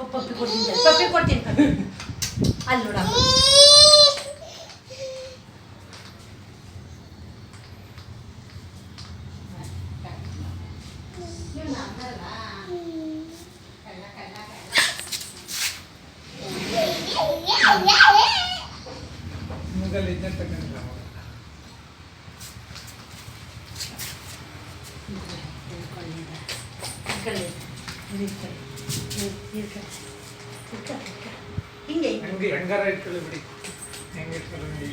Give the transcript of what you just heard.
ಪಪ್ಪಿ ಕೊಡ್ತೀನಿ ಅಲ್ಲಿ ನೋಡ ಹಿಂಗೆ ಹೆಂಗಾರ ಇಟ್ಕೊಳ್ಳಿ ಬಿಡಿ ಹೆಂಗೆ ಇಟ್ಕೊಳ್ಳಿ